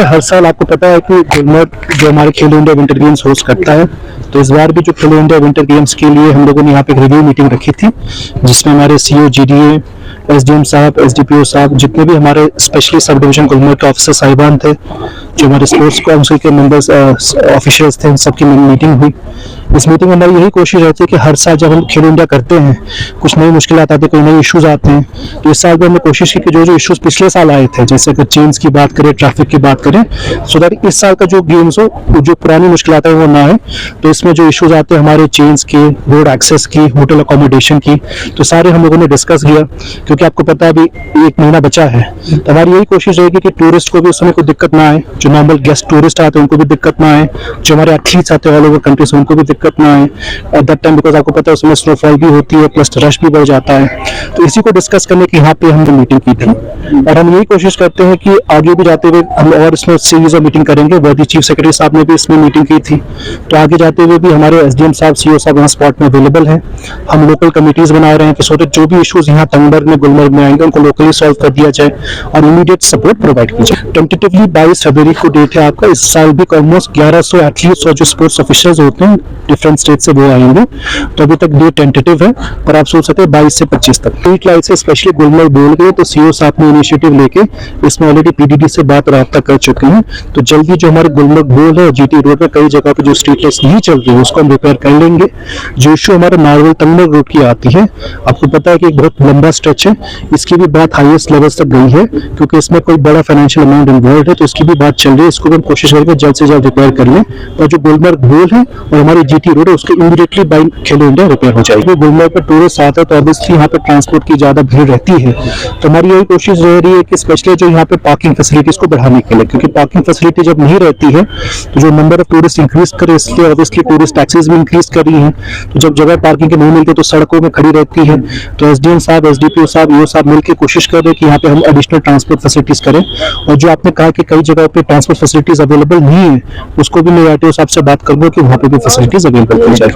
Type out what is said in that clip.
देखिए हर साल आपको पता है कि गुलमर्ग जो हमारे खेलो इंडिया विंटर गेम्स होस्ट करता है, तो इस बार भी जो खेलो इंडिया विंटर गेम्स के लिए हम लोगों ने यहाँ पे एक रिव्यू मीटिंग रखी थी, जिसमें हमारे सीओ, जीडीए, एसडीएम साहब, एसडीपीओ साहब, जितने भी हमारे स्पेशली सब डिवीजन गुलमर्ग के ऑफिसर साहिबान थे, जो हमारे स्पोर्ट्स काउंसिल के मेंबर्स ऑफिशियल्स थे, उन सबकी मीटिंग हुई। इस मीटिंग में हमारी यही कोशिश रहती है कि हर साल जब हम खेलो इंडिया करते हैं, कुछ नई मुश्किल आते हैं, कोई नए इश्यूज आते हैं, तो इस साल भी हमने कोशिश की कि जो जो इश्यूज पिछले साल आए थे, जैसे अगर चेंज की बात करें, ट्रैफिक की बात करें, सो दैट इस साल का जो गेम्स हो, जो पुरानी मुश्किल आते हैं वो ना आए। तो इसमें जो इश्यूज आते हैं हमारे चेंज के, रोड एक्सेस की, होटल अकोमोडेशन की, तो सारे हम लोगों ने डिस्कस किया, क्योंकि आपको पता है अभी 1 महीना बचा है। तो हमारी यही कोशिश रहेगी कि टूरिस्ट को भी उस समय कोई दिक्कत ना आए, जो नॉर्मल गेस्ट टूरिस्ट आते हैं उनको भी दिक्कत ना आए, जो हमारे एथलीट्स आते हैं ऑल ओवर कंट्री से उनको भी दिक्कत ना आए एट दैट टाइम, बिकॉज आपको पता है उसमें स्नोफॉल भी होती है, प्लस रश भी बढ़ जाता है। तो इसी को डिस्कस करने की यहाँ पे हमने मीटिंग की थी, और हम यही कोशिश करते हैं कि आगे भी जाते हुए हम और इसमें सीरीज ऑफ मीटिंग करेंगे। वर्दी चीफ सेक्रेटरी साहब ने भी इसमें मीटिंग की थी, तो आगे जाते हुए भी हमारे एसडीएम साहब, सीओ साहब वहाँ स्पॉट में अवेलेबल हैं। हम लोकल कमिटीज बना रहे हैं कि सो दैट जो भी इश्यूज यहाँ तंगमर्ग में, गुलमर्ग में आएंगे, उनको लोकली सॉल्व कर दिया जाए और इमीडिएट सपोर्ट प्रोवाइड की जाए। टेंटेटिवली 22 फरवरी को डेट है आपका। इस साल भी ऑलमोस्ट 1100 एथलीट्स और जो स्पोर्ट्स ऑफिसर्स होते हैं डिफरेंट स्टेट से वो आएंगे, तो अभी तक डेट टेंटेटिव है, पर आप सोच सकते हैं 22 से 25 तक। स्ट्रीट लाइट से स्पेशली गुलमर्ग बोल गए, तो सीओ साहब ने इनिशिएटिव लेके इसमें ऑलरेडी पीडीडी से बात राब्ता कर चुके हैं, तो जल्दी जो हमारे गुलमर्ग बोल है, जीटी रोड में कई जगह पे जो स्ट्रीट लाइट्स नहीं चल रही है उसको हम रिपेयर कर लेंगे। जो इशू हमारे नारवल तंगमर्ग रोड की आती है, आपको पता है कि एक बहुत लंबा स्ट्रेच है, इसकी भी बात हाईएस्ट लेवल तक गई है, क्योंकि इसमें कोई बड़ा फाइनेंशियल अमाउंट इन्वॉल्व है, तो इसकी भी बात चल रही है। इसको भी हम कोशिश करेंगे जल्द से जल्द रिपेयर कर लें, और जो गुलमर्ग बोल है और हमारी जीटी रोड है उसके इमीडिएटली बाय खेलो इंडिया रिपेयर हो जाएगी। गुलमर्ग पर टूरिस्ट आते हैं तो ऑब्वियसली यहाँ पे ट्रांसपोर्ट की ज्यादा भीड़ रहती है, तो हमारी यही कोशिश रह रही है कि स्पेशली जो यहाँ पे पार्किंग फैसिलिटीज को बढ़ाने के लिए, क्योंकि पार्किंग फैसिलिटी जब नहीं रहती है तो जो नंबर ऑफ टूरिस्ट इंक्रीज करे, इसलिए ऑब्वियसली टूरिस्ट टैक्सेस भी इंक्रीज कर रही हैं। तो जब जगह पार्किंग की नहीं मिलती तो सड़कों में खड़ी रहती है, तो एसडीएम साहब, एसडीपीओ साहब, ईओ साहब मिलकर कोशिश कर रहे हैं कि यहाँ पे हम एडिशनल ट्रांसपोर्ट फैसिलिटीज करें। और जो आपने कहा कि कई जगह पे ट्रांसपोर्ट फैसिलिटीज अवेलेबल नहीं है, उसको भी मैं आरटीओ साहब से बात करूंगा कि वहाँ पे भी फैसिलिटीज अवेलेबल की जाए।